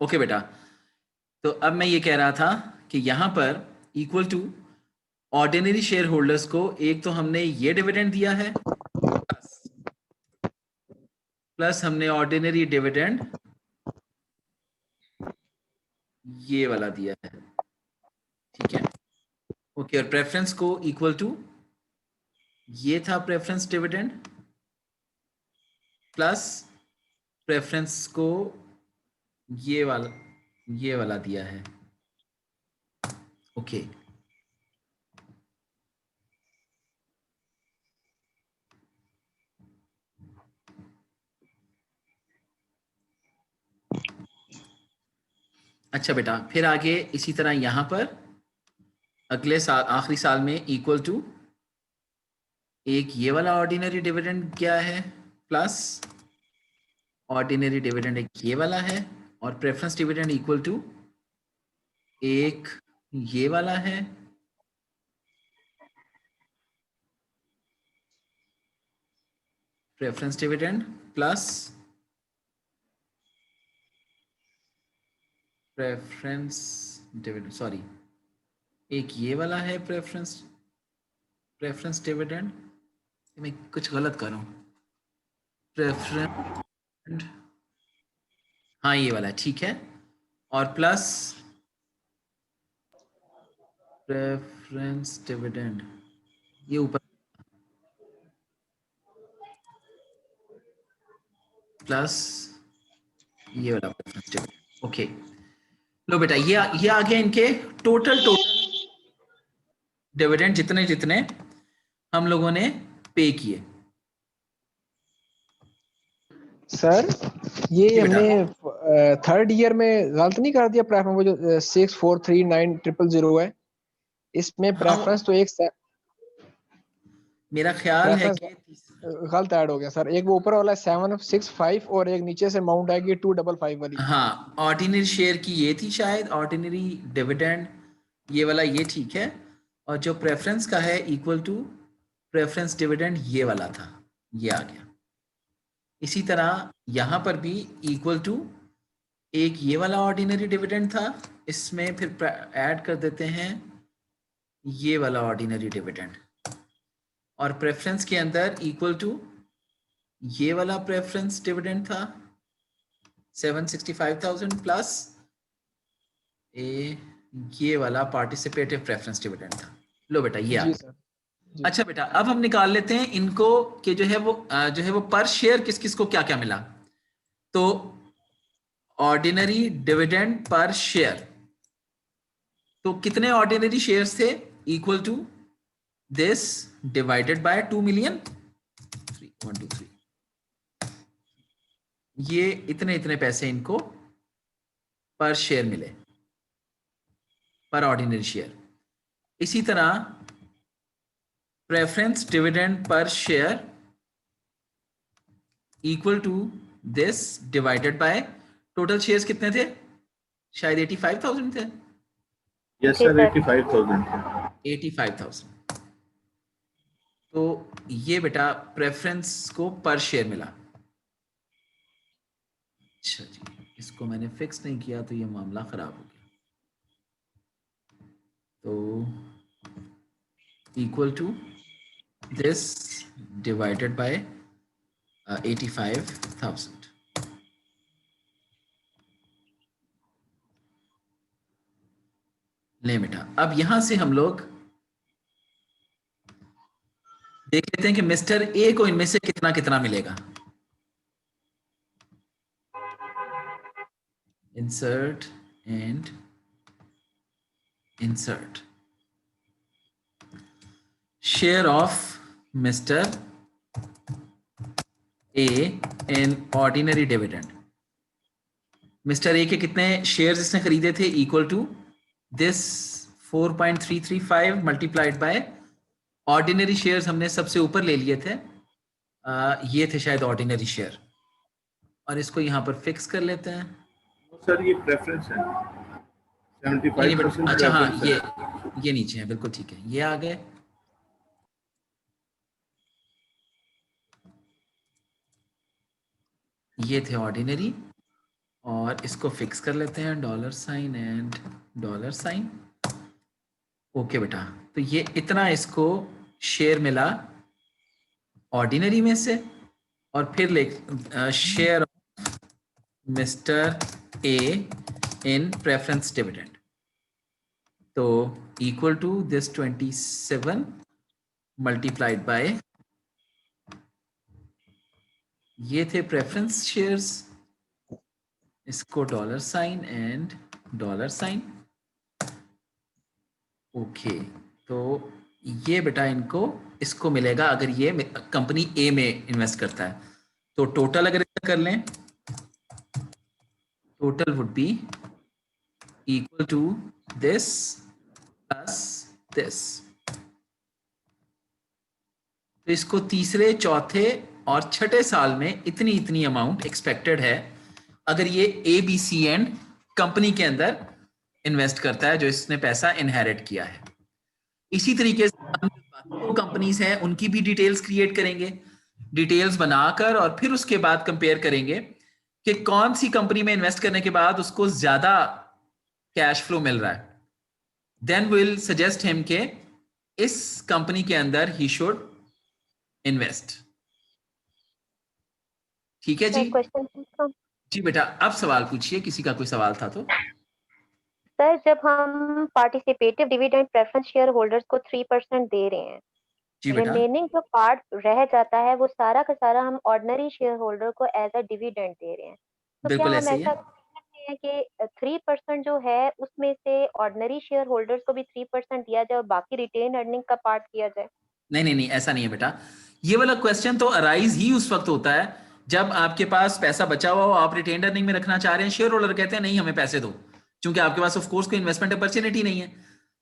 Okay बेटा, तो अब मैं ये कह रहा था कि यहां पर equal to ordinary shareholders को एक तो हमने ये डिविडेंड दिया है, प्लस हमने ऑर्डिनरी डिविडेंड ये वाला दिया है, ठीक है। ओके, और प्रेफरेंस को इक्वल टू ये था प्रेफरेंस डिविडेंड, प्लस प्रेफरेंस को ये वाला दिया है। ओके, अच्छा बेटा, फिर आगे इसी तरह यहां पर अगले साल आखिरी साल में इक्वल टू एक ये वाला ऑर्डिनरी डिविडेंड क्या है, प्लस ऑर्डिनरी डिविडेंड एक ये वाला है, और प्रेफरेंस डिविडेंड इक्वल टू एक ये वाला है, preference dividend plus preference dividend, sorry एक ये वाला है प्रेफरेंस डिविडेंड, मैं कुछ गलत कर रहा हूँ, प्रेफरेंस, हाँ ये वाला ठीक है, और प्लस प्रेफरेंस डिविडेंड ये ऊपर प्लस ये वाला प्रेफरेंस डिविडेंड। ओके, लो बेटा, ये आ गया इनके टोटल डिविडेंड जितने जितने हम लोगों ने पे किए। सर ये जी बेटा, हमने थर्ड ईयर में गलत नहीं कर दिया प्रेफरेंस, वो जो 6439000 है, इसमें हम प्रेफरेंस तो एक मेरा ख्याल है प्रेफरेंस कि गलत ऐड हो गया सर। एक वो ऊपर वाला 765 और एक नीचे से अमाउंट आएगी 255 वाली। हाँ, ऑर्डिनरी शेयर की ये थी शायद, ऑर्डिनरी डिविडेंड ये वाला ये ठीक है, और जो प्रेफरेंस का है इक्वल टू प्रेफरेंस डिविडेंड ये वाला था, ये आ गया। इसी तरह यहां पर भी इक्वल टू एक ये वाला ऑर्डिनरी डिविडेंड था, इसमें फिर ऐड कर देते हैं ये वाला ऑर्डिनरी डिविडेंड, और प्रेफरेंस के अंदर इक्वल टू ये वाला प्रेफरेंस डिविडेंड था 765,000 प्लस ये वाला पार्टिसिपेटिव प्रेफरेंस डिविडेंड था। लो बेटा ये आ जी गया। सर जी। अच्छा बेटा, अब हम निकाल लेते हैं इनको कि जो है वो पर शेयर किस किस को क्या क्या मिला। तो ऑर्डिनरी डिविडेंड पर शेयर, तो कितने ऑर्डिनरी शेयर्स थे, equal to this divided by 2 million, 1 2 3, ये इतने इतने पैसे इनको पर शेयर मिले, पर ऑर्डिनरी शेयर। इसी तरह preference dividend per share equal to this divided by total shares कितने थे, शायद 85,000 थे। यस सर, 85,000 थे। 85,000, तो ये बेटा प्रेफरेंस को पर शेयर मिला। अच्छा जी, इसको मैंने फिक्स नहीं किया तो ये मामला खराब हो गया। तो equal to this divided by 85,000। ले बेटा, अब यहां से हम लोग देख लेते हैं कि मिस्टर ए को इनमें से कितना कितना मिलेगा। Insert and insert share of Mr. A in ordinary dividend। Mr A के कितने शेयर्स इसने खरीदे थे, equal to this 4.335 multiplied by ordinary shares हमने सबसे ऊपर ले लिए थे, ये थे शायद ऑर्डिनरी शेयर, और इसको यहां पर फिक्स कर लेते हैं। सर ये प्रेफरेंस है, नहीं 75% अच्छा हाँ, प्रेफरेंस है। ये नीचे है, बिल्कुल ठीक है, ये आ गए। ये थे ऑर्डिनरी, और इसको फिक्स कर लेते हैं $साइन एंड $साइन। ओके बेटा, तो ये इतना इसको शेयर मिला ऑर्डिनरी में से, और फिर ले share mister A in preference dividend, तो equal to this 27 multiplied by, ये थे प्रेफरेंस शेयर्स, इसको $साइन एंड $साइन। ओके, तो ये बेटा इनको इसको मिलेगा अगर ये कंपनी ए में इन्वेस्ट करता है। तो टोटल अगर इसका कर लें, total would be equal to this plus this. तो इसको तीसरे, चौथे और छठे साल में इतनी इतनी अमाउंट एक्सपेक्टेड है अगर ये ABC एंड कंपनी के अंदर इन्वेस्ट करता है जो इसने पैसा इनहेरिट किया है। इसी तरीके से हम बाकी दो कंपनीज हैं उनकी भी डिटेल्स क्रिएट करेंगे, डिटेल्स बनाकर, और फिर उसके बाद कंपेयर करेंगे कि कौन सी कंपनी में इन्वेस्ट करने के बाद उसको ज्यादा कैश फ्लो मिल रहा है। देन विल सजेस्ट हिम के इस कंपनी के अंदर ही शुड इन्वेस्ट। ठीक है जी? जी बेटा, अब सवाल पूछिए, किसी का कोई सवाल था तो। सर, जब हम participative dividend preference share holders को 3% दे रहे हैं, जी बेटा, रिमेनिंग जो पार्ट रह जाता है वो सारा का सारा हम ऑर्डिनरी शेयर होल्डर को एज अ डिविडेंड दे रहे हैं, तो क्या बिल्कुल हम ऐसे ही ऐसा है। कर सकते हैं कि 3% जो है उसमें से ऑर्डिनरी शेयर होल्डर्स को भी 3% दिया जाए और बाकी रिटेन अर्निंग का पार्ट किया जाए? नहीं नहीं नहीं, ऐसा नहीं है बेटा। ये वाला क्वेश्चन तो अराइज ही उस वक्त होता है जब आपके पास पैसा बचा हुआ हो, आप रिटेन अर्निंग में रखना चाह रहे हैं, शेयर होल्डर कहते हैं नहीं हमें पैसे दो, क्योंकि आपके पास ऑफ कोर्स कोई इन्वेस्टमेंट अपॉर्चुनिटी नहीं है।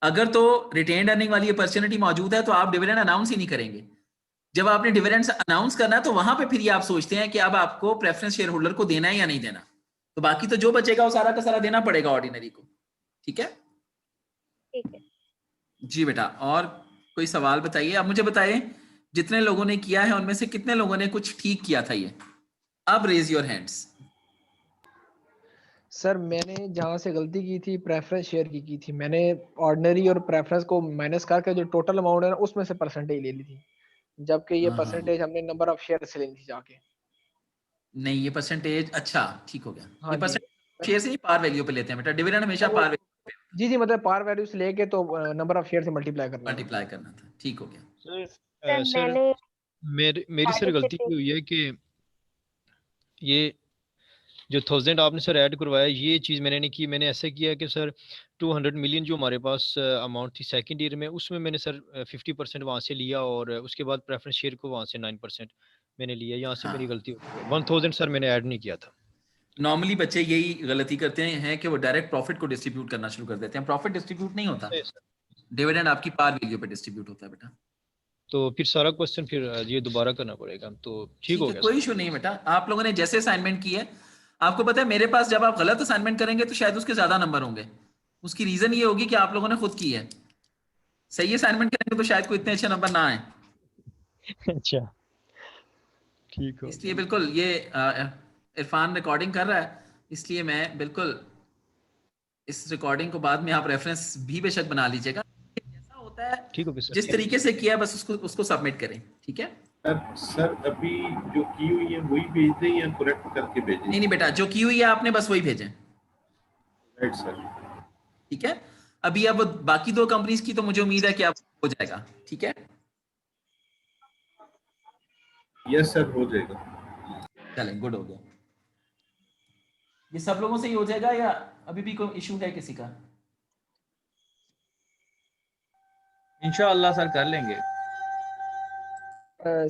अगर तो रिटेन अर्निंग वाली अपॉर्चुनिटी मौजूद है तो आप डिविडेंड अनाउंस ही नहीं करेंगे। जब आपने डिविडेंड अनाउंस करना है तो वहां पे फिर ये आप सोचते हैं कि अब आपको प्रेफरेंस शेयर होल्डर को देना है या नहीं देना, तो बाकी तो जो बचेगा वो सारा का सारा देना पड़ेगा ऑर्डिनरी को। ठीक है? ठीक है। जी बेटा, और कोई सवाल बताइए। अब मुझे बताइए, जितने लोगों ने किया है उनमें से कितने लोगों ने कुछ ठीक किया था ये? अब रेज योर हैंड्स। सर मैंने जहाँ से गलती की थी प्रेफरेंस शेयर की थी, मैंने ऑर्डिनरी और प्रेफरेंस को माइनस करके जो टोटल अमाउंट है ना उसमें से परसेंटेज ले ली थी, जबकि ये हाँ, परसेंटेज हमने नंबर ऑफ शेयर से लेनी थी जाके। नहीं ये परसेंटेज, अच्छा ठीक हो गया। हाँ ये जी परसेंटेज शेयर से ही पार वैल्यू पे लेते हैं बेटा, डिविडेंड हमेशा वो, पार वैल्यू पे जी जी, मतलब पार वैल्यू से लेके तो नंबर ऑफ शेयर से मल्टीप्लाई करना था। मल्टीप्लाई करना था। ठीक हो गया। सर सर सर मैंने मेरी सर गलती पार्टिसिपेट ये हुई है कि ये जो 1000 आपने सर ऐड करवाया ये चीज़ मैंने नहीं की। मैंने ऐसा किया कि सर 200 मिलियन जो हमारे पास अमाउंट थी सेकंड ईयर में, उसमें मैंने सर 50% वहाँ से लिया और उसके बाद प्रेफरेंस शेयर को वहाँ से 9% मैंने लिया। यहाँ से मेरी हाँ, गलती हो गई। 1000 सर मैंने ऐड नहीं किया था। नॉर्मली बच्चे यही गलती करते हैं कि वो डायरेक्ट प्रॉफिट को डिस्ट्रीब्यूट करना शुरू कर देते हैं। प्रॉफिट डिस्ट्रीब्यूट नहीं होता, नहीं सर, डिविडेंड आपकी पार वैल्यू पे डिस्ट्रीब्यूट होता है बेटा। तो फिर सारा क्वेश्चन फिर ये दोबारा करना पड़ेगा, तो ठीक हो ठीक है, गया कोई सर। इशू नहीं बेटा। आप लोगों ने जैसे असाइनमेंट की है, आपको पता है मेरे पास जब आप गलत असाइनमेंट करेंगे तो शायद उसके ज्यादा नंबर होंगे। उसकी रीजन ये होगी कि आप लोगों ने खुद की है। सही असाइनमेंट करेंगे तो शायद कोई इतने अच्छे नंबर ना आए। अच्छा, ठीक हो इसलिए गया। बिल्कुल ये इरफान रिकॉर्डिंग कर रहा है, इसलिए मैं बिल्कुल इस रिकॉर्डिंग को बाद में आप रेफरेंस भी बेशक बना लीजिएगा। जैसा होता है ठीक हो गया सर। जिस तरीके से किया बस उसको उसको सबमिट करें। ठीक है? सर अभी जो की हुई है वही भेज दें या करेक्ट करके भेजें? नहीं नहीं बेटा, जो की हुई है आपने बस वही भेजें। Right sir. ठीक है? अभी अब बाकी दो कंपनीज की तो मुझे उम्मीद है कि आप हो जाएगा। ठीक है? यस सर, हो जाएगा। चलें, गुड हो गया। ये सब लोगों से ही हो जाएगा या अभी भी कोई इशू है किसी का? इंशाअल्लाह सर कर लेंगे।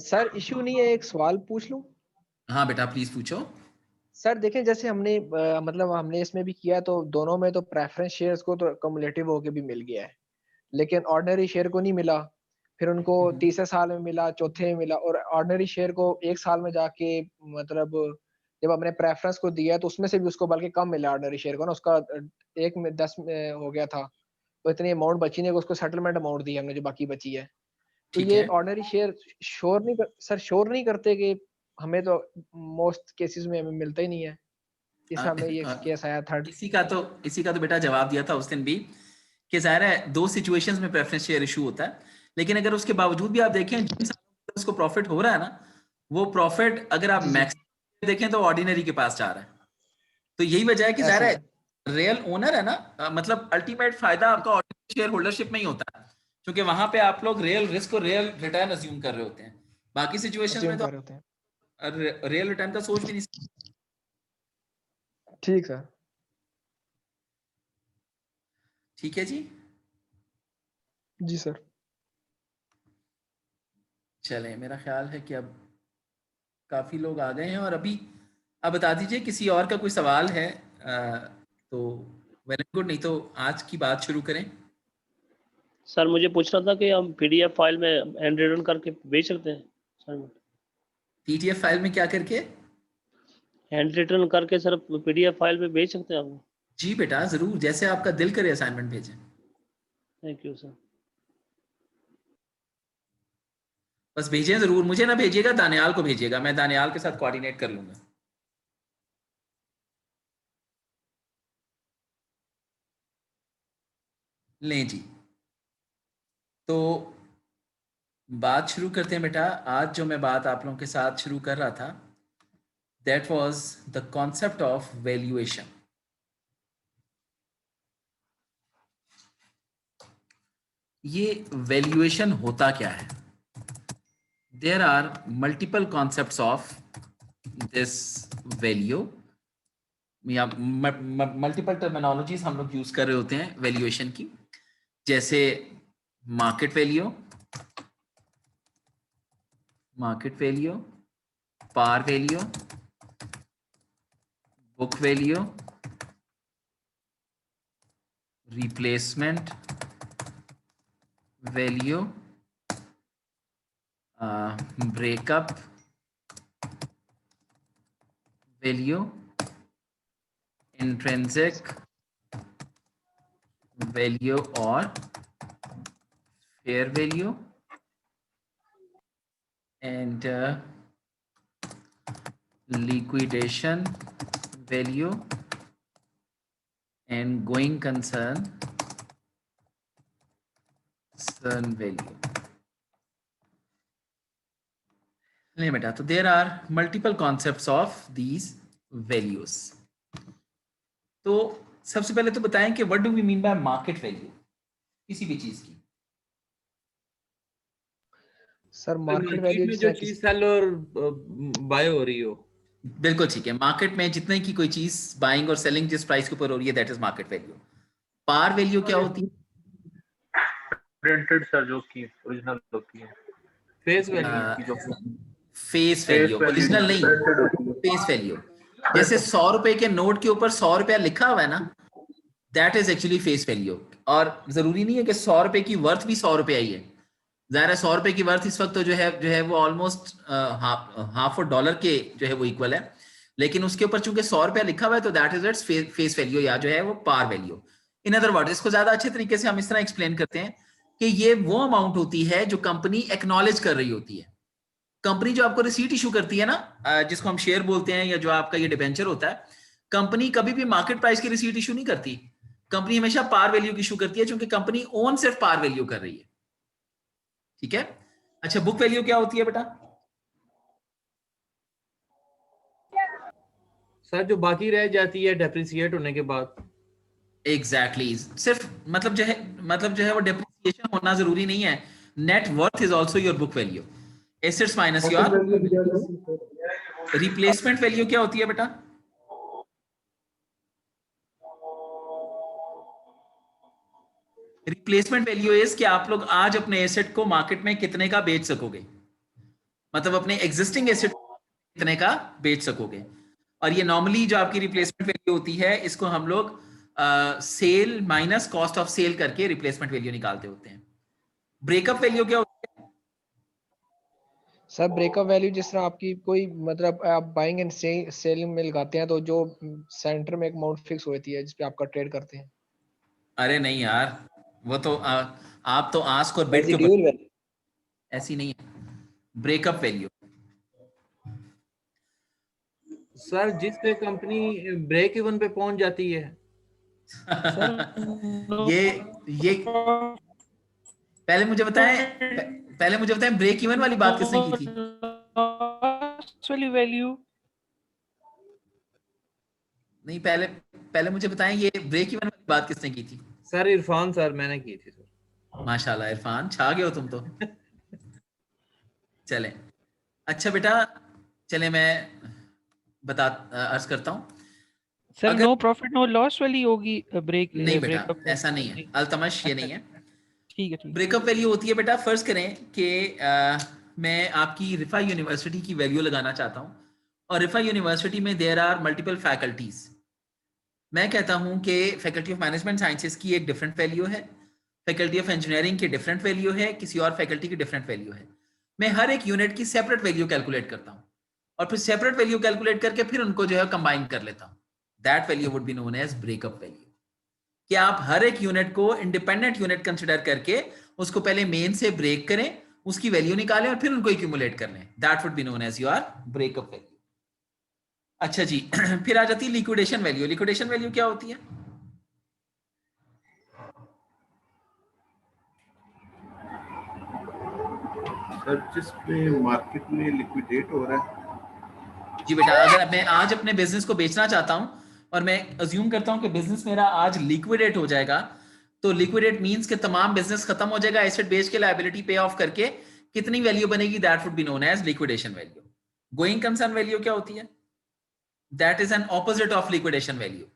सर इशू नहीं है, एक सवाल पूछ लूं? हाँ बेटा, प्लीज पूछो। सर देखें, जैसे हमने मतलब हमने इसमें भी किया तो दोनों में तो प्रेफरेंस शेयर्स को तो कम्युलेटिव होके भी मिल गया है, लेकिन ऑर्डिनरी शेयर को नहीं मिला। फिर उनको तीसरे साल में मिला, चौथे में मिला, और ऑर्डिनरी शेयर को एक साल में जाके मतलब जब हमने प्रेफरेंस को दिया तो उसमें से भी उसको बल्कि कम मिला ऑर्डिनरी शेयर को ना, उसका 1 में 10 में हो गया था, तो इतनी अमाउंट बची नहीं, उसको सेटलमेंट अमाउंट दी हमने जो बाकी बची है। तो ठीक ये है। ऑर्डिनरी शेयर श्योर नहीं श्योर नहीं करते कि हमें तो मोस्ट केसेस में हमें मिलता ही नहीं है। इस हमें ये केस आया थर्ड। इसी का तो बेटा जवाब दिया था उस दिन भी कि जाहिर है दो सिचुएशंस में प्रेफरेंस शेयर इशू होता है, लेकिन अगर उसके बावजूद भी आप देखें जिन सालों में उसको प्रॉफिट हो रहा है ना, वो प्रॉफिट अगर आप मैक्सिमम देखें तो ऑर्डिनरी के पास जा रहा है। तो यही वजह है कि जाहिर है रियल ओनर है ना, मतलब अल्टीमेट फायदा आपका ऑर्डिनरी शेयर होल्डरशिप में ही होता है, क्योंकि वहां पे आप लोग रियल रिस्क और रियल रिटर्न अज्यूम कर रहे होते हैं। बाकी सिचुएशंस में तो रियल रिटर्न का सोच भी नहीं सकते। ठीक है, ठीक है जी। जी सर। चलें, मेरा ख्याल है कि अब काफी लोग आ गए हैं, और अभी आप बता दीजिए किसी और का कोई सवाल है तो वेरी गुड, नहीं तो आज की बात शुरू करें। सर मुझे पूछना था कि हम पीडीएफ फाइल में हैंड रिटन करके भेज सकते हैं सर? पीडीएफ फाइल में क्या करके? हैंड रिटन करके सर पीडीएफ फाइल में भेज सकते हैं आप? जी बेटा जरूर, जैसे आपका दिल करे असाइनमेंट भेजें। Thank you sir. बस भेजें जरूर, मुझे ना भेजिएगा, दानियाल को भेजिएगा, मैं दानियाल के साथ कोऑर्डिनेट कर लूंगा। लें जी, तो बात शुरू करते हैं बेटा। आज जो मैं बात आप लोगों के साथ शुरू कर रहा था, that was the concept of valuation. ये वैल्यूएशन होता क्या है? There are multiple concepts of this value, या मल्टीपल टर्मिनोलॉजीज हम लोग यूज कर रहे होते हैं वैल्यूएशन की, जैसे market value, par value, book value, replacement value, breakup value, intrinsic value और fair value, and liquidation value and going concern value। नहीं बेटा, तो there are multiple concepts of these values। तो सबसे पहले तो बताएं कि what do we mean by market value किसी भी चीज की? सर मार्केट वैल्यू में जो चीज सेल और बाय हो रही हो। बिल्कुल ठीक है, मार्केट में जितने की कोई चीज बाइंग और सेलिंग जिस प्राइस के ऊपर हो रही है, that is market value. Par value क्या होती है? प्रिंटेड सर जो की ओरिजिनल होती है। फेस वैल्यू की जो फेस वैल्यू, ओरिजिनल नहीं, फेस वैल्यू। जैसे 100 रुपए के नोट के ऊपर 100 रुपया लिखा हुआ है ना, that is actually face value. और जरूरी नहीं है कि 100 रुपए की वर्थ भी 100 रुपया ही है। ज़ाहिर है 100 रुपए की वर्थ इस वक्त तो जो है वो ऑलमोस्ट हाफ $1 के जो है वो इक्वल है, लेकिन उसके ऊपर चूंकि 100 रुपया लिखा हुआ है तो that is its face value, या जो है वो par value. In other word, इसको ज्यादा अच्छे तरीके से हम इस तरह एक्सप्लेन करते हैं कि ये वो अमाउंट होती है जो कंपनी एक्नॉलेज कर रही होती है। कंपनी जो आपको रिसीट इशू करती है ना, जिसको हम शेयर बोलते हैं, या जो आपका ये डिबेंचर होता है, कंपनी कभी भी मार्केट प्राइस की रिसीट इशू नहीं करती। कंपनी हमेशा पार वैल्यू की इशू करती है, क्योंकि कंपनी ओन सिर्फ पार वैल्यू कर रही है। ठीक है। अच्छा, बुक वैल्यू क्या होती है बेटा? सर जो बाकी रह जाती है डेप्रिसिएट होने के बाद। एग्जैक्टली सिर्फ मतलब जो है वो डेप्रिसिएशन होना जरूरी नहीं है। Net worth is also your book value, assets minus your. Replacement value क्या होती है बेटा? रिप्लेसमेंट वैल्यू इज कि आप लोग आज अपने एसेट को मार्केट में कितने का बेच सकोगे, मतलब अपने एग्जिस्टिंग एसेट कितने का बेच सकोगे। और ये नॉर्मली जो आपकी रिप्लेसमेंट वैल्यू होती है, इसको हम लोग sale minus cost of sale करके रिप्लेसमेंट वैल्यू निकालते होते हैं। ब्रेकअप वैल्यू क्या होती है? सर ब्रेकअप वैल्यू जिस तरह आपकी कोई मतलब आप बाइंग एंड सेलिंग में लगाते हैं, तो जो सेंटर में एक अमाउंट फिक्स होती है जिसपे आपका ट्रेड करते हैं। अरे नहीं यार, वो तो आप तो आस्क और बिड के ऊपर, ऐसी नहीं है। ब्रेकअप वैल्यू सर जिस पे कंपनी ब्रेक इवन पे पहुंच जाती है, ये पहले मुझे बताएं ब्रेक इवन वाली बात किसने की थी? वैल्यू नहीं, पहले मुझे बताएं ये ब्रेक इवन वाली बात किसने की थी? सर इरफान सर मैंने की थी सर। माशाल्लाह इरफान, छा गए हो तुम तो। चलें, अच्छा बेटा, चले मैं अर्ज करता हूँ। सर अगर- नो प्रॉफिट नो लॉस वाली होगी ब्रेक नहीं बेटा, ब्रेकअप ऐसा नहीं है, अल्तमश ये नहीं है। ठीक है, ठीक है। ब्रेकअप वैल्यू होती है बेटा, फर्ज करें कि मैं आपकी रिफा यूनिवर्सिटी की वैल्यू लगाना चाहता हूँ और रिफा यूनिवर्सिटी में देयर आर मल्टीपल फैकल्टीज। मैं कहता हूँ कि फैकल्टी ऑफ मैनेजमेंट साइंसेज की एक डिफरेंट वैल्यू है, फैकल्टी ऑफ इंजीनियरिंग की डिफरेंट वैल्यू है, किसी और फैकल्टी की डिफरेंट वैल्यू है। मैं हर एक यूनिट की सेपरेट वैल्यू कैलकुलेट करता हूँ और फिर सेपरेट वैल्यू कैलकुलेट करके फिर उनको जो है कंबाइन कर लेता हूँ। That value would be known as breakup value. कि आप हर एक यूनिट को इंडिपेंडेंट यूनिट कंसिडर करके उसको पहले मेन से ब्रेक करें, उसकी वैल्यू निकालें और फिर उनको एक्यूमुलेट कर लें। That would be known as your breakup value. अच्छा जी, फिर आ जाती है लिक्विडेशन वैल्यू। लिक्विडेशन वैल्यू क्या होती है? सर जिस पे मार्केट में लिक्विडेट हो रहा है। जी बेटा, अगर मैं आज अपने बिजनेस को बेचना चाहता हूं और मैं अज्यूम करता हूं कि बिजनेस मेरा आज लिक्विडेट हो जाएगा, तो लिक्विडेट मींस कि तमाम बिजनेस खत्म हो जाएगा, एसेट बेच के लायबिलिटी पे ऑफ करके कितनी वैल्यू बनेगी? That would be known as liquidation value. Going concern value क्या होती है? That is an opposite of liquidation value.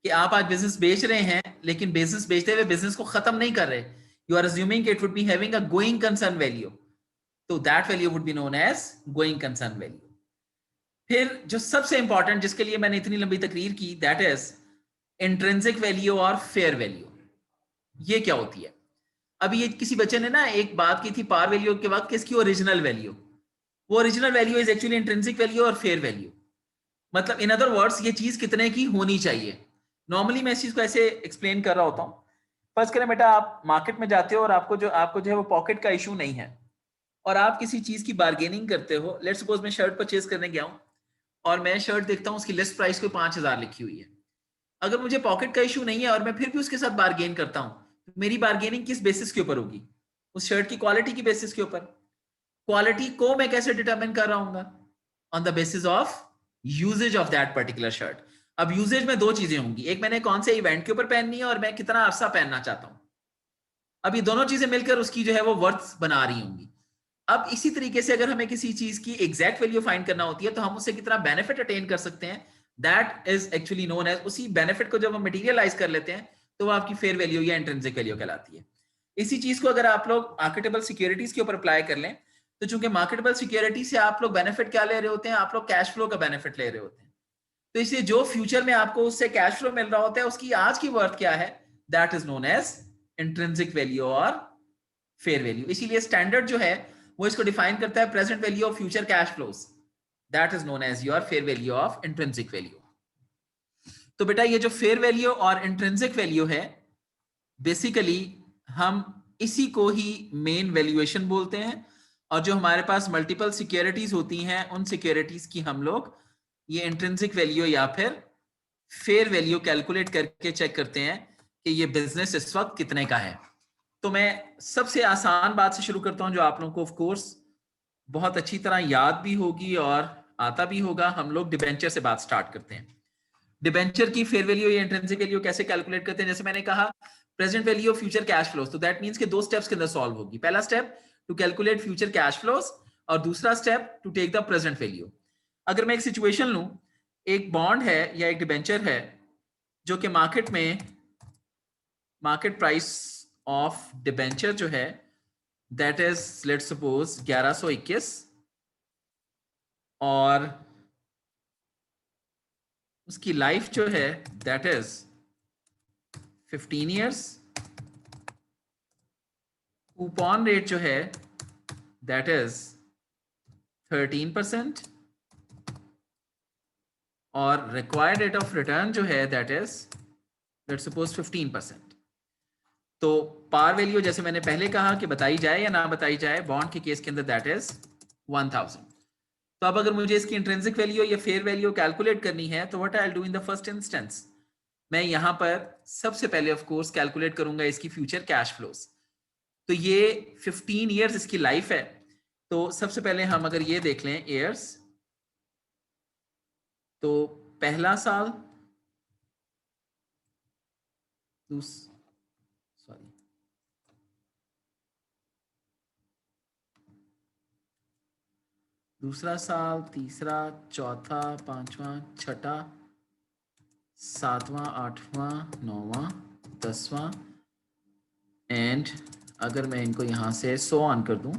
कि आप आज बिजनेस बेच रहे हैं लेकिन बिजनेस बेचते हुए बिजनेस को खत्म नहीं कर रहे, you are assuming it would be having a going concern value, तो that value would be known as going concern value. फिर जो सबसे इंपॉर्टेंट जिसके लिए मैंने इतनी लंबी तकरीर की, दैट इज इंट्रिंसिक वैल्यू और फेयर वैल्यू। ये क्या होती है? अभी ये किसी बच्चे ने ना एक बात की थी पार वैल्यू के वक्त, किसकी ओरिजिनल वैल्यू। वो original value is actually intrinsic value और फेयर वैल्यू। मतलब इन अदर वर्ड्स ये चीज कितने की होनी चाहिए। नॉर्मली मैं इस चीज को ऐसे एक्सप्लेन कर रहा होता हूँ। फर्ज करें बेटा, आप मार्केट में जाते हो और आपको जो है वो पॉकेट का इशू नहीं है और आप किसी चीज की बार्गेनिंग करते हो। लेट्स सपोज मैं शर्ट परचेज करने गया हूं और मैं शर्ट देखता हूं उसकी लिस्ट प्राइस कोई 5,000 लिखी हुई है। अगर मुझे पॉकेट का इशू नहीं है और मैं फिर भी उसके साथ बार्गेन करता हूं, तो मेरी बार्गेनिंग किस बेसिस के ऊपर होगी? उस शर्ट की क्वालिटी की बेसिस के ऊपर। क्वालिटी को मैं कैसे डिटरमिन कर रहा हूँ? On the basis of usage of that particular shirt. अब यूजेज में दो चीजें होंगी, एक मैंने कौन से इवेंट के ऊपर पहननी है और मैं कितना अरसा पहनना चाहता हूं। अब ये दोनों चीजें मिलकर उसकी जो है वो वर्थ बना रही होंगी। अब इसी तरीके से अगर हमें किसी चीज की एग्जैक्ट वैल्यू फाइंड करना होती है तो हम उससे कितना बेनिफिट अटेन कर सकते हैं, that is actually known as, उसी बेनिफिट को जब हम मटेरियलाइज कर लेते हैं तो वो आपकी फेयर वैल्यू या इंट्रिंसिक वैल्यू कहलाती है। इसी चीज को अगर आप लोग मार्केटेबल सिक्योरिटीज के ऊपर अप्लाई कर लें, तो चूंकि मार्केटेबल सिक्योरिटी से आप लोग बेनिफिट क्या ले रहे होते हैं? आप लोग कैश फ्लो का बेनिफिट ले रहे होते हैं। तो इसलिए जो फ्यूचर में आपको उससे कैश फ्लो मिल रहा होता है उसकी आज की वर्थ क्या है, that is known as intrinsic value और फेयर वैल्यू। इसीलिए स्टैंडर्ड जो है वो इसको डिफाइन करता है present value of future cash flows, that is known as your fair value of intrinsic value. तो बेटा ये जो फेयर वैल्यू और इंट्रिंसिक वैल्यू है, बेसिकली हम इसी को ही मेन वैल्यूएशन बोलते हैं। और जो हमारे पास मल्टीपल सिक्योरिटीज होती हैं उन सिक्योरिटीज की हम लोग ये इंट्रिंसिक वैल्यू या फिर फेयर वैल्यू कैलकुलेट करके चेक करते हैं कि ये बिजनेस इस वक्त कितने का है। तो मैं सबसे आसान बात से शुरू करता हूं जो आप लोगों को ऑफ कोर्स बहुत अच्छी तरह याद भी होगी और आता भी होगा। हम लोग डिबेंचर से बात स्टार्ट करते हैं। डिबेंचर की फेयर वैल्यू या इंट्रिंसिक वैल्यू कैसे कैलकुलेट करते हैं? जैसे मैंने कहा present value of future cash flows, तो दैट मींस कि दो स्टेप्स के अंदर सॉल्व होगी। पहला step to calculate future cash flows और दूसरा step to take the present value. अगर मैं एक सिचुएशन लूं, एक बॉन्ड है या एक डिबेंचर है जो कि मार्केट में मार्केट प्राइस ऑफ डिबेंचर जो है दैट इज लेट्स सपोज 1121 और उसकी लाइफ जो है that is 15 years. Coupon rate जो है दैट इज 13% और रिक्वायर्ड रेट ऑफ रिटर्न जो है दैट इज लेट्स सपोज 15%। तो पार वैल्यू जैसे मैंने पहले कहा कि बताई जाए या ना बताई जाए, बॉन्ड के केस के अंदर दैट इज 1000। तो अब अगर मुझे इसकी इंट्रिंसिक वैल्यू या फेयर वैल्यू कैलकुलेट करनी है तो what I will do in the first instance, मैं यहां पर सबसे पहले ऑफ कोर्स कैलकुलेट करूंगा इसकी फ्यूचर कैश फ्लोज। तो ये 15 इयर्स इसकी लाइफ है। तो सबसे पहले हम अगर ये देख लें ईयर्स, तो पहला साल, सॉरी दूसरा साल, तीसरा, चौथा, पांचवा, छठा, सातवां, आठवां, नौवां, 10वां, एंड अगर मैं इनको यहां से 100 ऑन कर दूं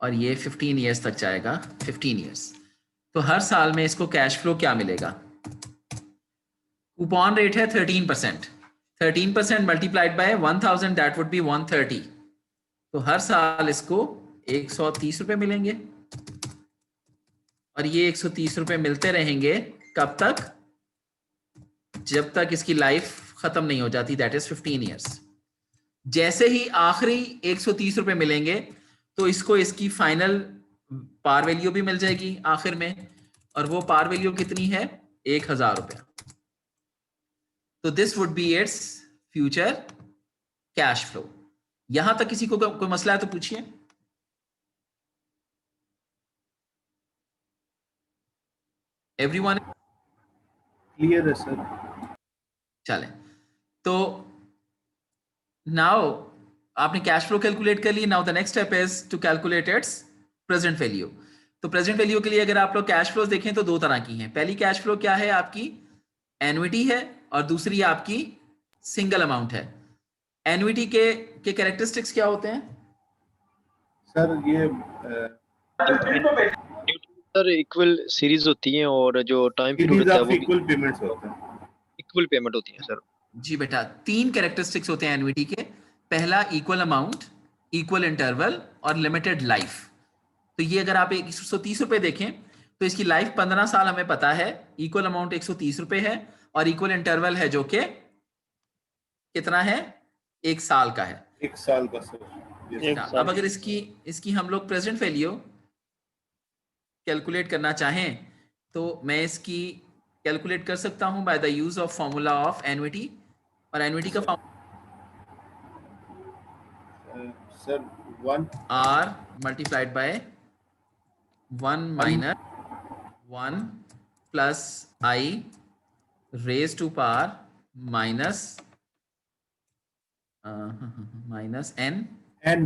और ये 15 इयर्स तक जाएगा, 15 इयर्स, तो हर साल में इसको कैश फ्लो क्या मिलेगा? कूपन रेट है 13%, 13% multiplied by 1000 that would be 130, तो हर साल इसको 130 रुपए मिलेंगे और ये 130 रुपए मिलते रहेंगे कब तक? जब तक इसकी लाइफ खत्म नहीं हो जाती, दैट इज 15 इयर्स। जैसे ही आखिरी 130 रुपए मिलेंगे तो इसको इसकी फाइनल पार वैल्यू भी मिल जाएगी आखिर में, और वो पार वैल्यू कितनी है? 1000 रुपया। तो this would be its future cash flow. यहां तक किसी को कोई मसला है तो पूछिए। एवरीवन क्लियर है सर? चले, तो नाउ आपने कैश फ्लो कैलकुलेट कर ली। Now the next step is to calculate its present value. तो प्रेजेंट वैल्यू के लिए अगर आप लोग कैश फ्लोज देखें तो दो तरह की हैं। पहली कैश फ्लो क्या है? आपकी एन्युटी है, और दूसरी आपकी सिंगल अमाउंट है। एन्युटी के कैरेक्टरिस्टिक्स क्या होते हैं? सर ये सर इक्वल सीरीज होती हैं और जो टाइम पीरियड सीरीज होता है ऑफ वो इक्वल पेमेंट्स होते हैं। इक्वल पेमेंट होती है सर। जी बेटा, 3 कैरेक्टरिस्टिक्स होते हैं एन्युटी के। पहला इक्वल अमाउंट, इक्वल इंटरवल और लिमिटेड लाइफ। तो ये अगर आप 130 रुपए देखें तो इसकी लाइफ 15 साल हमें पता है, इक्वल अमाउंट 130 रुपए है और इक्वल इंटरवल है जो कि कितना है? 1 साल का है। 1 साल का सर। एक अब साल अगर इसकी हम लोग प्रेजेंट वैल्यू कैलकुलेट करना चाहें तो मैं इसकी कैलकुलेट कर सकता हूं by the use of formula of annuity. और एन्युटी का सर 1 R multiplied by 1 minus 1 plus I raise to power minus n n,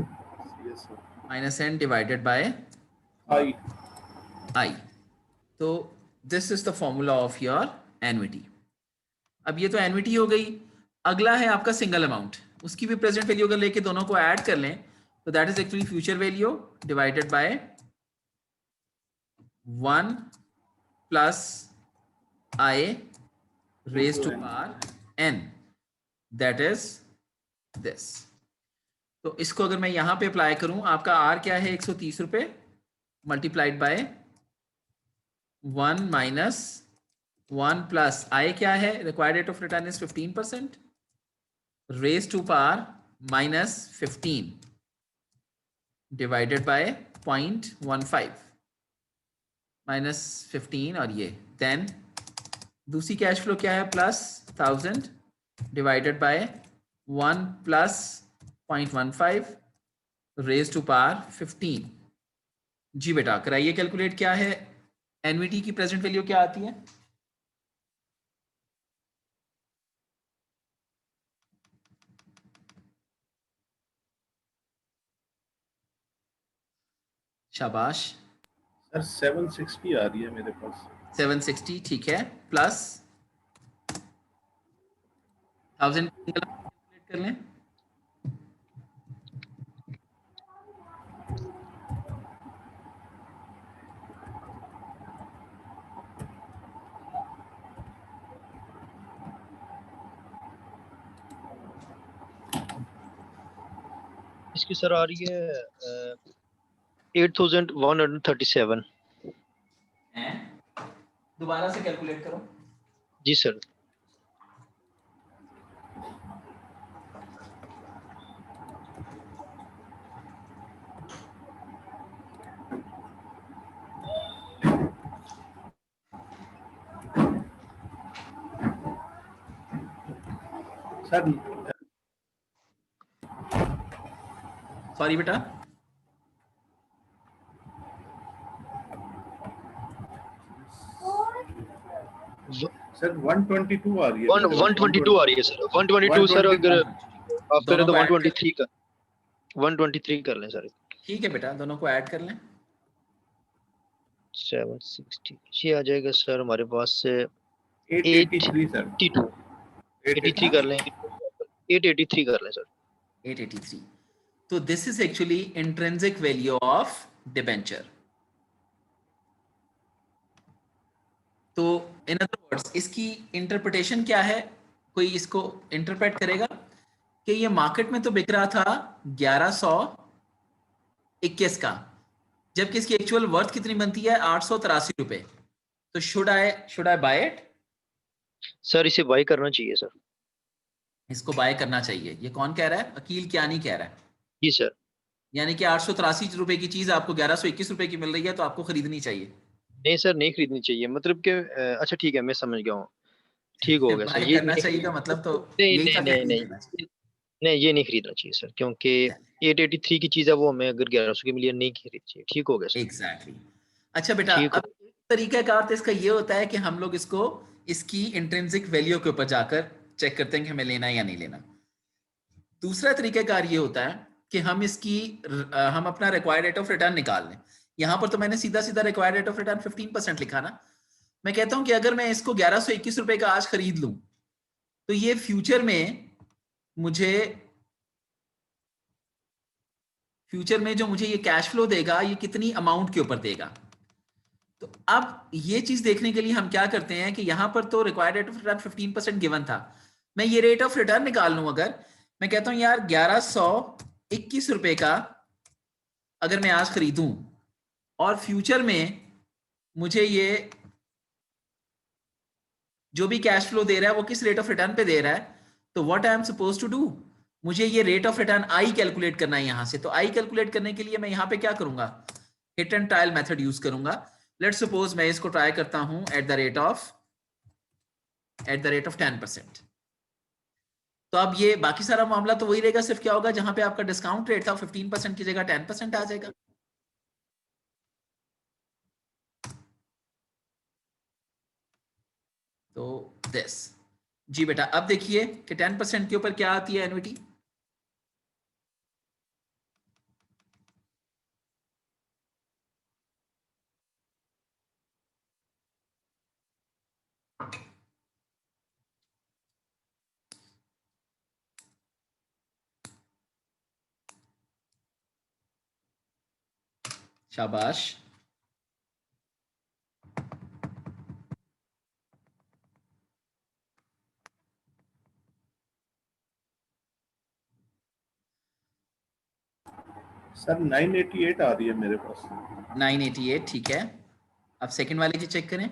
yes sir, minus n divided by i। I। तो this is the formula of your annuity. अब ये तो annuity हो गई। अगला है आपका सिंगल अमाउंट। उसकी भी प्रेजेंट वैल्यू अगर लेके दोनों को ऐड कर लें तो that is actually future value divided by 1 plus I raise to power n, that is this. तो इसको अगर मैं यहां पे अप्लाई करूं, आपका R क्या है? 130 रुपए multiplied by 1 minus 1 plus I क्या है? Required rate of return is 15%, raise to power minus 15 divided by 0.15 minus 15, और ये देन दूसरी कैश फ्लो क्या है? Plus 1000 divided by 1 plus 0.15 raise to power 15। जी बेटा कराइए कैलकुलेट, क्या है एन्युटी की प्रेजेंट वैल्यू क्या आती है? शाबाश, सर 760 आ रही है मेरे पास। 760 ठीक है, प्लस 1000 कैलकुलेट कर लें। इसकी सर आ रही है 8137। दोबारा से कैलकुलेट करो। जी सर। सर सॉरी बेटा, सर 122 आ रही है 122 आ रही है सर, 122 सर, अगर आप करें दोनों तो को add 123 का 123 कर लें सर। ठीक है बेटा, दोनों को ऐड कर लें। 760 ये आ जाएगा सर हमारे पास से 883 सर 82 83 कर लें, 883 कर लें सर। 883। तो this is actually intrinsic value of debenture. तो इन अदर वर्ड्स इसकी इंटरप्रिटेशन क्या है, कोई इसको इंटरप्रेट करेगा कि ये मार्केट में तो बिक रहा था 1121 का, जबकि इसकी एक्चुअल वर्थ कितनी बनती है 883 रुपए। तो should I buy it? Sir इसे बाय करना चाहिए सर। इसको बाय करना चाहिए। ये कौन कह रहा है? अकील कियानी कह रहा है। जी सर। यानी कि 883 रुपए की चीज आपको 1121 रुपए की मिल रही है, तो आपको खरीदनी चाहिए। नहीं सर नहीं खरीदनी चाहिए, मतलब कि अच्छा ठीक है मैं समझ गया हूँ, ठीक हो गया सर। बाय ये करना चाहिए का मतलब तो नहीं यही था नहीं कि नहीं खरीद लेना चाहिए। नहीं ये नहीं खरीदना चाहिए सर, क्योंकि 883 की चीज है वो हमें अगर 1100 की मिली है नहीं खरीदनी चाहिए। ठीक हो गया सर। एग्जैक्टली। अच्छा बेटा, ठीक हो। अब एक तरीकाकार तो इसका ये होता है कि हम लोग इसको इसकी इंट्रिंसिक वैल्यू के ऊपर जाकर चेक करते हैं कि हमें लेना है या नहीं लेना। दूसरा तरीकाकार ये होता है कि हम हम अपना रिक्वायर्ड रेट ऑफ रिटर्न निकाल लें। यहां पर तो मैंने सीधा सीधा रिक्वायर्ड रेट ऑफ रिटर्न 15% लिखा ना। मैं कहता हूं कि अगर मैं इसको 1121 रुपए का आज खरीद लूं, तो ये फ्यूचर में जो मुझे ये कैश फ्लो देगा, ये कितनी अमाउंट के ऊपर देगा। तो अब ये चीज देखने के लिए हम क्या करते हैं कि यहां पर तो required rate of return 15% given था। मैं ये रेट ऑफ रिटर्न निकाल लूं, अगर मैं कहता हूं यार 1121 रुपए का अगर मैं आज खरीदूं और फ्यूचर में मुझे ये जो भी कैश फ्लो दे रहा है वो किस रेट ऑफ रिटर्न पे दे रहा है, तो what I am suppose to do, मुझे ये rate of return I calculate करना है यहां से। तो आई कैलकुलेट करने के लिए मैं यहां पे क्या करूंगा, hit and trial method use करूंगा। लेट्स सपोज मैं इसको ट्राई करता हूं एट द रेट ऑफ 10%। तो अब ये बाकी सारा मामला तो वही रहेगा, सिर्फ क्या होगा, जहां पे आपका डिस्काउंट रेट था 15% की जगह 10% आ जाएगा। तो दिस जी बेटा, अब देखिए कि 10% के ऊपर क्या आती है एन्युटी। शाबाश। सर 988 आ रही है मेरे पास। 988 ठीक है। अब सेकंड वाले की चेक करें।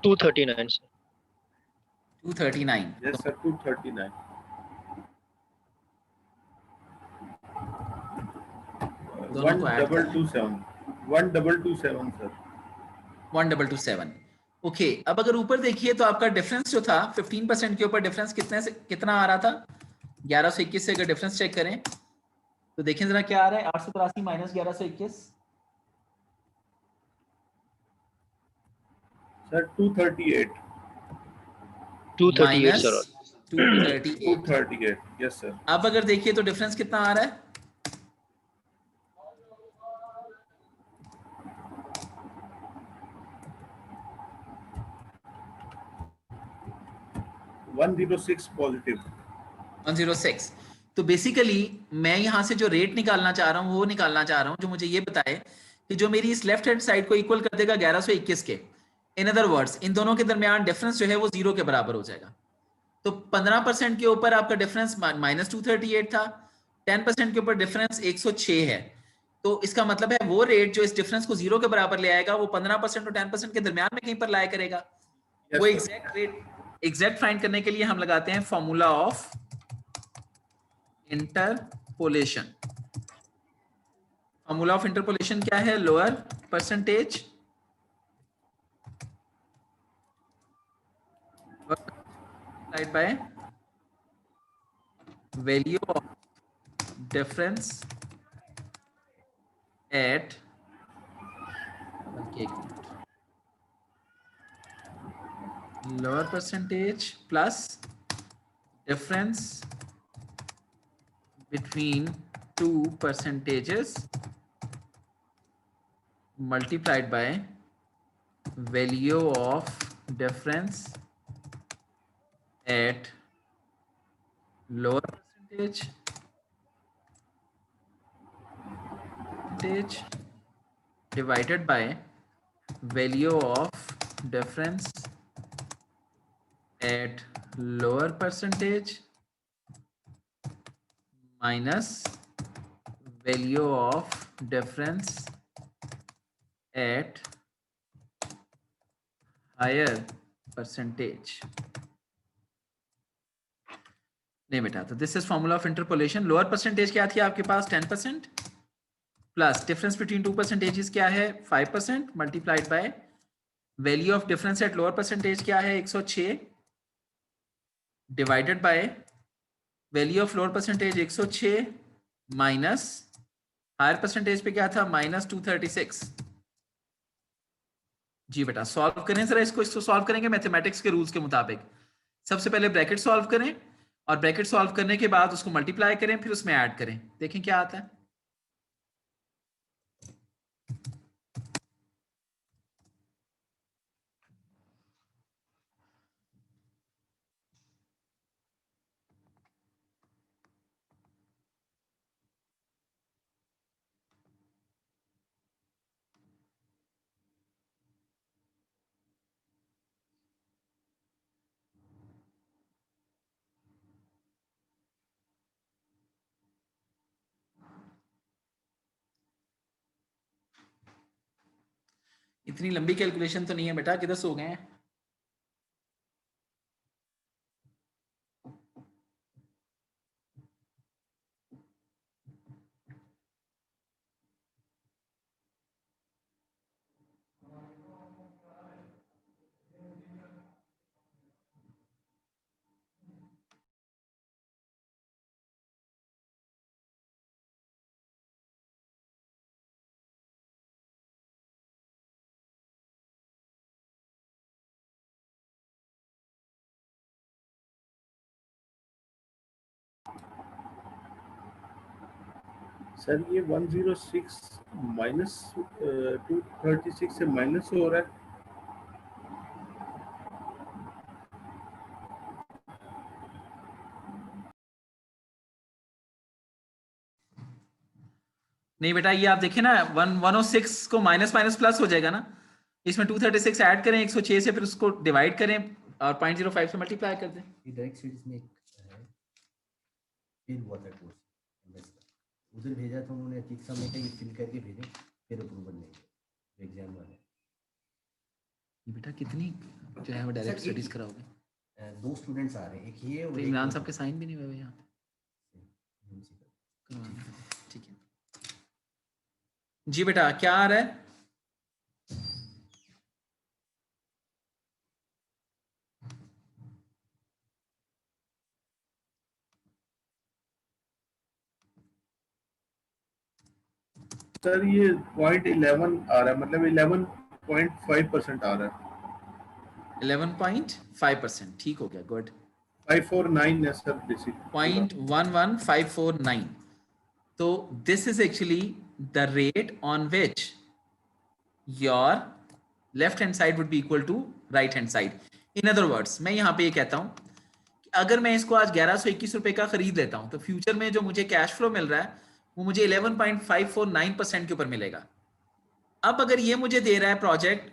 Two 239 sir. 239। Yes sir 239। 1227 sir. 1227 okay. अब अगर ऊपर देखिए तो आपका डिफरेंस जो था 15% के ऊपर, डिफरेंस कितना आ रहा था 1121 से। अगर डिफरेंस चेक करें तो देखें जरा क्या आ रहा है, 883 minus 1121 sir 238 238 sir. 238 yes sir. अब अगर देखिए तो डिफरेंस कितना आ रहा है, 106 पॉजिटिव 106। तो बेसिकली मैं यहां से जो रेट निकालना चाह रहा हूं वो निकालना चाह रहा हूं जो मुझे ये बताए कि जो मेरी इस लेफ्ट हैंड साइड को इक्वल कर देगा 1121 के। इन अदर वर्ड्स इन दोनों के दरमियान डिफरेंस जो है वो 0 के बराबर हो जाएगा। तो 15% के ऊपर आपका डिफरेंस माइनस 238 था, 10% के ऊपर डिफरेंस 106 है। तो इसका मतलब है वो रेट जो इस डिफरेंस को 0 के बराबर ले आएगा वो 15% और 10% के दरमियान में कहीं पर लाया करेगा। Yes, वो sir. Exact rate exact find करने के लिए हम लगाते हैं formula of interpolation. Formula of interpolation क्या है? Lower percentage multiplied by value of difference at lower percentage plus difference between two percentages multiplied by value of difference at lower percentage divided by value of difference at lower percentage minus value of difference at higher percentage। नहीं बेटा, तो this is formula of interpolation. Lower percentage क्या थी आपके पास? 10% plus difference between two percentages क्या है? 5% multiplied by value of difference at lower percentage क्या है? 106 divided by value of lower percentage 106 minus higher percentage पे क्या था? -236। जी बेटा, सॉल्व करें जरा इसको सॉल्व करेंगे मैथमेटिक्स के रूल्स के मुताबिक। सबसे पहले ब्रैकेट सॉल्व करें और ब्रैकेट सॉल्व करने के बाद उसको मल्टीप्लाई करें, फिर उसमें ऐड करें, देखें क्या आता है। इतनी लंबी कैलकुलेशन तो नहीं है बेटा, किधर सो गए हैं? सर ये 106 माइनस 236 से माइनस हो रहा है। नहीं बेटा, ये आप देखें ना, 106 को माइनस माइनस प्लस हो जाएगा ना, इसमें 236 ऐड करें 106 से, फिर उसको डिवाइड करें और 0.05 से मल्टीप्लाई कर दें। डायरेक्ट सीरीज में एक है, फिर हुआ था कोर्स उधर भेजा तो उन्होंने ठीक समय पे फिल करके भेजे, फिर अप्रूवल नहीं किया एग्जाम वाले। बेटा कितनी जो है वो डायरेक्ट स्टडीज कराओगे? 2 स्टूडेंट्स आ रहे हैं, एक ये और इमरान साहब के साइन भी नहीं हुए यहाँ। ठीक है जी बेटा, क्या आ रहा है? सर ये 0.11 आ रहा है, मतलब 11.5% आ रहा है। 11.5%, ठीक हो गया, गुड। 549 है सर बेसिक 0.11549। तो this is actually the rate on which your left hand side would be equal to right hand side. In other words, मैं यहाँ पे ये कहता हूँ कि अगर मैं इसको आज 1121 रुपए का खरीद लेता हूँ तो फ्यूचर में जो मुझे कैश फ्लो मिल रहा है वो मुझे 11.549% के ऊपर मिलेगा। अब अगर ये मुझे दे रहा है प्रोजेक्ट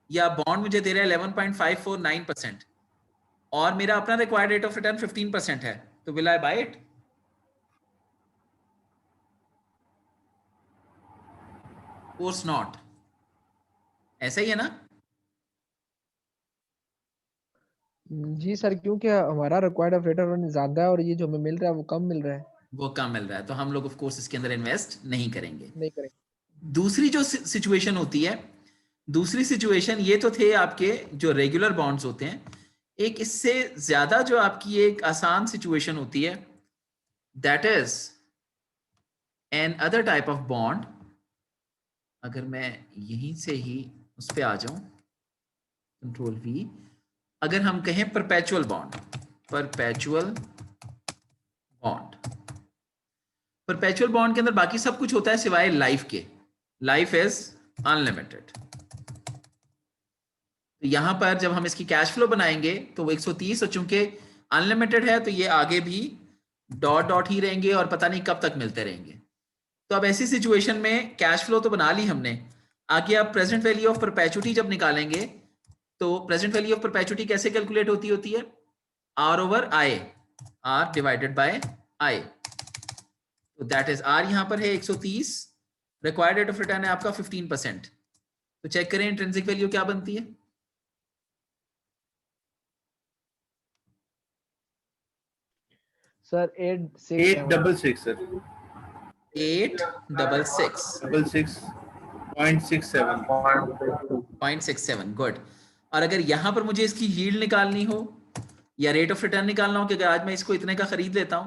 या बॉन्ड मुझे दे रहा है 11.549% और मेरा अपना रिक्वायर्ड रेट ऑफ रिटर्न 15% है, तो will I buy it? Course not. ऐसा ही है ना? जी सर, क्योंकि हमारा रिक्वायर्ड ऑफ रिटर्न ज्यादा है और ये जो हमें मिल रहा है वो कम मिल रहा है। वो कम मिल रहा है, तो हम लोग ऑफ कोर्स इसके अंदर इन्वेस्ट नहीं करेंगे। नहीं करेंगे। दूसरी जो सिचुएशन होती है, दूसरी सिचुएशन, ये तो थे आपके जो रेगुलर बॉन्ड्स होते हैं। एक इससे ज्यादा जो आपकी एक आसान सिचुएशन होती है, that is N other type of bond. अगर मैं यहीं से ही उस पे आ जाऊं, कंट्रोल V, अगर हम कहें perpetual bond, perpetual bond, perpetual bond के अंदर बाकी सब कुछ होता है सिवाय लाइफ के। Life is unlimited. तो यहां पर जब हम इसकी कैश फ्लो बनाएंगे तो वो 130, और चूंकि अनलिमिटेड है तो ये आगे भी डॉट डॉट ही रहेंगे और पता नहीं कब तक मिलते रहेंगे। तो अब ऐसी सिचुएशन में कैश फ्लो तो बना ली हमने, आगे आप प्रेजेंट वैल्यू ऑफ परपेचुटी जब निकालेंगे तो प्रेजेंट वैल्यू ऑफ परपेचुटी कैसे कैलकुलेट होती है? R over I, R divided by I। तो दैट इज R यहां पर है 130, रिक्वायर्ड रेट ऑफ रिटर्न है आपका 15%। तो चेक करें इंट्रिंसिक वैल्यू क्या बनती है। Sir 866 sir, 866.67 good. और अगर यहां पर मुझे इसकी यील्ड निकालनी हो या रेट ऑफ रिटर्न निकालना हो कि अगर आज मैं इसको इतने का खरीद लेता हूं,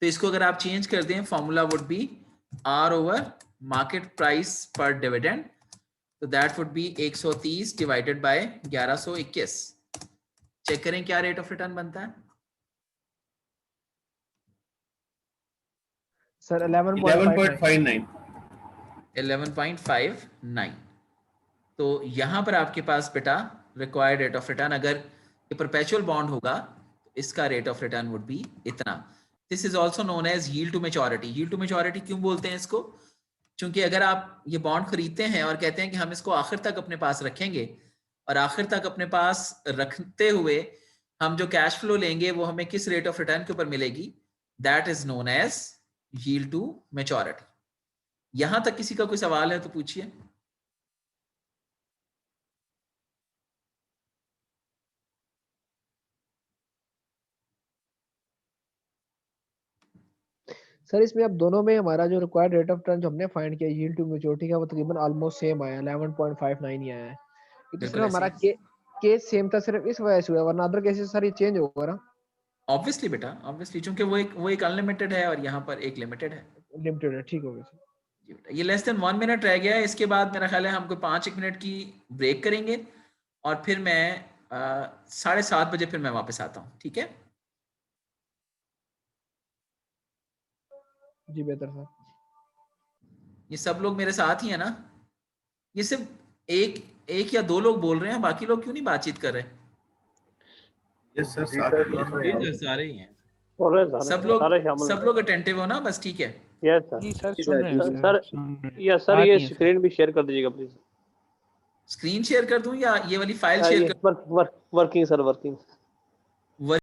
तो इसको अगर आप चेंज कर दें, formula would be R over market price पर डिविडेंड। तो that would be 130 divided by 1121। Check करें क्या रेट ऑफ रिटर्न बनता है। सर 11.59। 11.59। तो यहां पर आपके पास बेटा रिक्वायर्ड रेट ऑफ रिटर्न, अगर ये परपेचुअल बॉन्ड होगा तो इसका rate of return would be इतना। This is also known as yield to maturity. Yield to maturity क्यों बोलते हैं इसको? क्योंकि अगर आप ये बॉन्ड खरीदते हैं और कहते हैं कि हम इसको आखिर तक अपने पास रखेंगे, और आखिर तक अपने पास रखते हुए हम जो कैश फ्लो लेंगे वो हमें किस रेट ऑफ रिटर्न के ऊपर मिलेगी, that is known as yield to maturity. यहां तक किसी का कोई सवाल है तो पूछिए। सर इसमें अब दोनों में हमारा जो रिक्वायर्ड रेट ऑफ रिटर्न जो हमने फाइंड किया यील्ड टू मैच्योरिटी का, वो तकरीबन ऑलमोस्ट सेम आया, 11.59 ही आया है। तो सिर्फ हमारा केस सेम था, सिर्फ इस वजह से हुआ, वरना अदर केसेस सारी चेंज होगा ना। ऑब्वियसली बेटा, ऑब्वियसली, क्योंकि वो एक अनलिमिटेड है और यहाँ पर एक लिमिटेड है। लिमिटेड है, ठीक हो गया सर। जी बेटा, ये लेस देन 1 मिनट रह गया है। इसके बाद मेरा ख्याल है हमको 5-1 मिनट की ब्रेक करेंगे और फिर मैं 7:30 बजे फिर मैं वापस आता हूँ, ठीक है? जी बेहतर सर। ये सब लोग मेरे साथ ही है ना? ये सिर्फ एक या 2 लोग बोल रहे हैं, बाकी लोग क्यों नहीं बातचीत कर रहे? यस सर, सारे ही हैं। सब लोग अटेंटिव हो ना? बस ठीक है। Yes sir. जी सर, सुन रहे हैं सर यस सर, ये स्क्रीन भी शेयर कर दीजिएगा प्लीज। स्क्रीन शेयर कर दूं या ये वाली फाइल शेयर कर? Working sir, working.